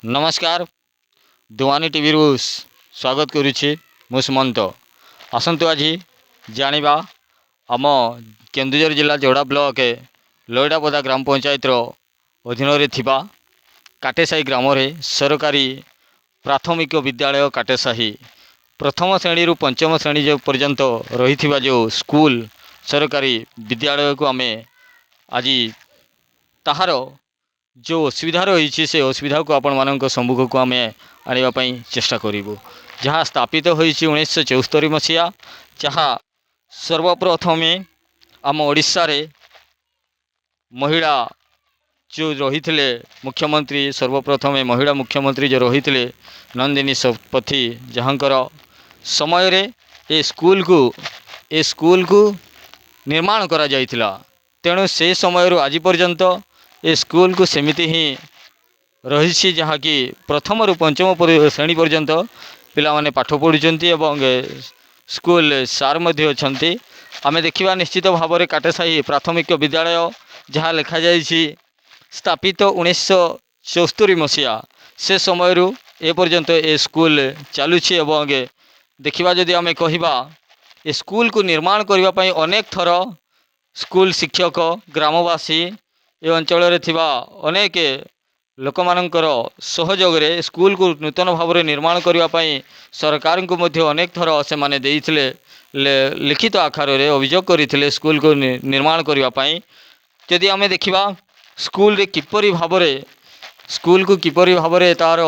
नमस्कार दुआनी टीवी रु स्वागत करुछि मु सुमंत। आसंतु आज जानिबा आम केन्दुझर जिला जोड़ा ब्लॉक लोईडापदा ग्राम पंचायत अधीन रे थिबा काटेसाही ग्राम रे सरकारी प्राथमिक विद्यालय काटेसाही प्रथम श्रेणी रु पंचम श्रेणी जो पर्यंत रही जो स्कूल सरकारी विद्यालय को आमे आज ताहार जो असुविधा रही से असुविधा को आपण मान सम्मुख को आम आने चेष्टा करूँ जहाँ स्थापित हो 1974 मसीहा जहाँ सर्वप्रथम आम ओडिशा रे महिला जो रही मुख्यमंत्री सर्वप्रथम महिला मुख्यमंत्री जो रही नंदिनी शतपथी जहाँकर समय रे ए स्कूल को निर्माण करा जाइथिला। तेणु से समय आज पर्यंत ए स्कूल को सेमिति ही रही जहाँ कि प्रथम रु पंचम श्रेणी पर्यंत पिला माने पाठ पढ़ुचंती एवं स्कूल सार मध्य अछंती। आमे देखिबा निश्चित भाव में काटेसाही प्राथमिक विद्यालय जहाँ लिखा जाइछि स्थापित 1974 मसीहा से समय रु ए पर्यंत ए स्कूल चलुछि एवं देखिबा जदि आमे कहिबा ए स्कूल को निर्माण करबा पई अनेक थर स्कूल शिक्षक ग्रामवासी ए अंचल रे थिबा अनेक लोक मानकर सहयोग रे स्कूल को नूतन भाव में निर्माण करबा पई सरकार को मध्य अनेक थर से माने देइथिले लिखित आकार रे अभियोग करथिले स्कूल को निर्माण करबा पई। यदि आमे देखिबा स्कूल रे किपरि भाव में स्कूल को किपरि भाव में तार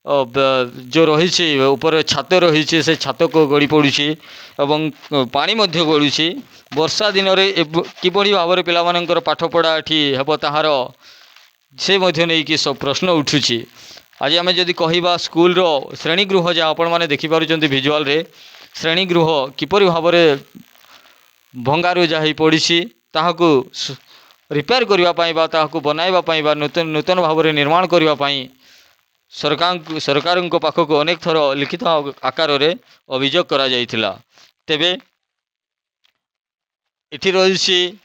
जो रही ऊपर छात रही से छात को गड़ी पड़ुछि एवं पानी मध्य गड़ुछि वर्षा दिन में किपरि भाव में पिला मानकर पाठ पढ़ा एठी हेबो ताहार से मध्य नहीं कि सब प्रश्न उठुछि। आज आम जदि कहवा स्कूल रो श्रेणी गृह जहाँ आपण मैंने देखिपुंट भिजुआल रे श्रेणी गृह किपरि भाव में भंगारुजा हो पड़ी ताहाकू रिपेयर करने बनाइबापी नूतन भाव में निर्माण करने सरकार पाखक अनेक थर लिखित आकार रे अभियोग करा जाइथिला। तेबे इठी रही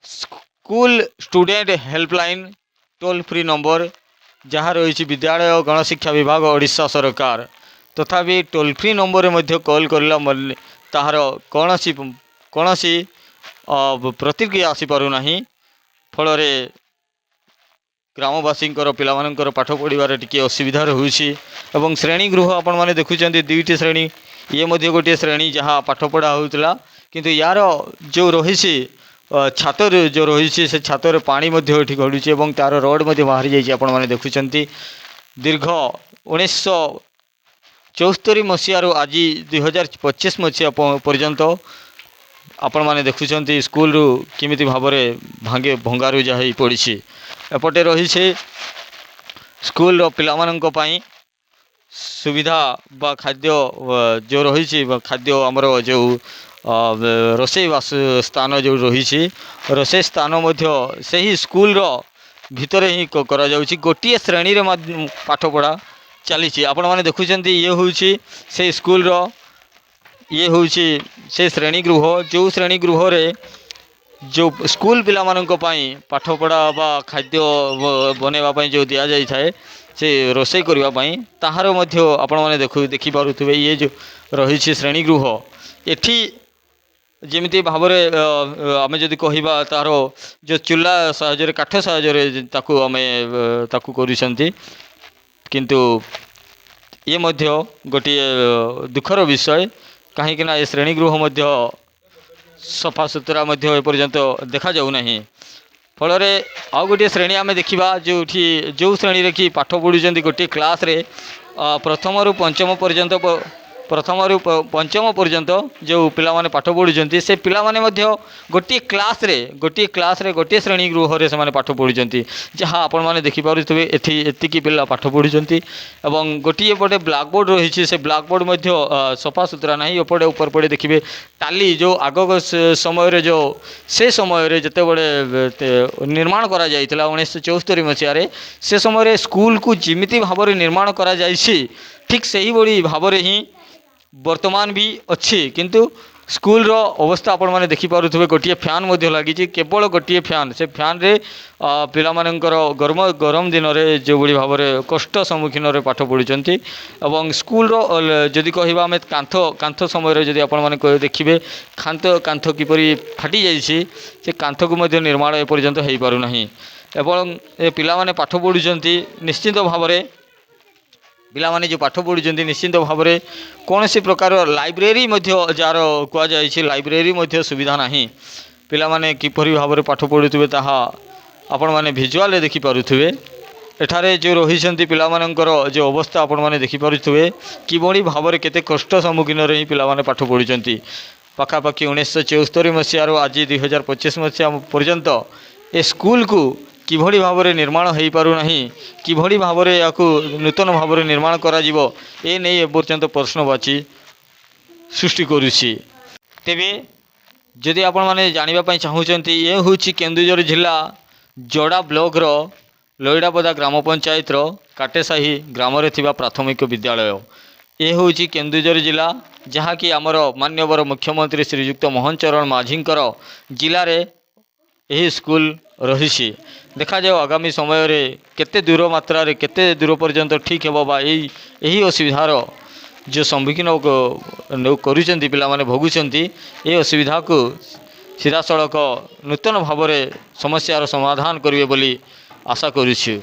school student helpline toll free number जहाँ रही विद्यालय गणशिक्षा विभाग ओडिशा सरकार तथापि टोल फ्री नंबर में कॉल करला ताहार कौनसी प्रतिक्रिया आसीपारूना फल ग्रामवासी पिलामानंकर पाठ पढ़ार टी असुविधा रोचे और श्रेणी गृह आपण मैंने देखुं दुईटी श्रेणी ये गोटे श्रेणी जहाँ पाठ पढ़ा होता किंतु यार जो रही छात जो रही से छात पानी गड़ुचे और तार रोड बाहरी जाने देखुं दीर्घ 1974 मसीह आज 2025 मसीहा पर्यंत आपण मैंने देखुं स्कूल किमिति भाव में भंगारुजा हो पड़ी एपटे रही स्कूल पिलामानंक पई सुविधा बा खाद्य जो रही खाद्य आमर जो रोषे स्थान जो रही रोषे स्थान से ही स्कूल भितर ही करा जाउछि गोटे श्रेणी रे पाठ पढ़ा चली आपण मैंने देखुं ये हूँ से स्कूल ये हूँ से श्रेणी गृह जो श्रेणी गृह रे जो स्कूल पिला मानक पई पाठ पढ़ा बा खाद्य बनवाई जो दि जाए थाए से रोषे करने ताहार मध्य आपण मैंने देखी पारुथिबे ये जो रही श्रेणी गृह एठी जेमिति भाव में आम जदि कहवा तार जो चूल्हा साहाय्य काठ साहाय्य ताकू आमे ताकू करूछंती किंतु ये मध्य गोटे दुखर विषय कहीं ना ये श्रेणी गृह मध्य सफा सुतरा एपर्यंत देखा जाऊना फल आउ गोटे श्रेणी आम देखा जो श्रेणी रे कि पाठ पढ़ुं गोटे क्लास रे प्रथम रु पंचम पर्यंत जो पिला माने पाठ पढ़ुं से पिला माने गोटे क्लास रे गोटे श्रेणी गृह रे से माने पाठ पढ़ुं जहाँ आपण मैंने देखिपे एति पिला पाठ पढ़ुं एवं गोटे पटे ब्लैक बोर्ड रही से ब्लैक बोर्ड सफा सुतरा ना एपटे ऊपर पड़े देखिए टाली जो आग समय जो से समय जिते बड़े निर्माण करा जाइथिला 1974 मसीह से समय स्कूल को जिमिति भाव में निर्माण करा जाइछि ठीक से ही बड़ी भाव में ही वर्तमान भी अच्छी किंतु स्कूल रो अवस्था आपण माने देखि पारुथबे गोटिए फैन मध्ये लागिछि केवल गोटिए फैन से फैन रे पिला मानकर गरम दिन रे जो बड़ी भाव में कष्ट सम्मुखीन रे पाठ पढ़ुचंती एवं स्कूल रो जदि कहबा आमे कांथ कांथ समय रे जदि आपण माने देखिबे कांथ किपरि फाटी जाइछि से कांथ को मध्ये निर्माण ए पर्यंत हेई पारु नाही एवं ए पिला माने पाठ पढ़ुचंती निश्चित भाव में पिला माने जो पाठ पढ़ुचंती निश्चित भाव में कौन सी प्रकार लाइब्रेरी जार कहुई लाइब्रेरी सुविधा नहीं पिला माने किपरि भाव में पाठ पढ़ुथिबे ताहा आपण माने भिजुआल देखि पारुथिबे एठारे जो रही पिला मानकर जो अवस्था आपण माने देखि पारुथिबे किभଳି भाव में केते कष्ट सम्मुखीन रही पिला माने पाठ पढ़ुचंती पाखापाखि 1974 मसीह आज 2025 मसीहा पर्यंत ए स्कूल को किभଳି भाव में निर्माण हो पारु नाही किभଳି भाव में या नूतन भाव में निर्माण करा जिवो ए नहीं एपर्यंत प्रश्नवाची सृष्टि करुछि तेबे जदि आपण माने जानिबा पई चाहूचंती ये होछि केन्दुझर जिला जोड़ा ब्लॉक रो लोईडापदा ग्राम पंचायत रो काटेसाही ग्राम रे थिबा प्राथमिक विद्यालय ये होछि केन्दुझर जिला जहाँ कि आमर मान्यवर मुख्यमंत्री श्रीयुक्त मोहन चरण माझींकर जिले रे यही स्कूल रही देखा जाओ आगामी समय रे केते दूर मात्रा रे केते दूर पर्यंत ठीक हेबो बा यही असुविधार जो सम्मुखीन करुचंती पिला माने भोगुचंती ये असुविधा को सीधा सड़क नूतन भाव में समस्यार समाधान करिवे बोली आशा करुछु।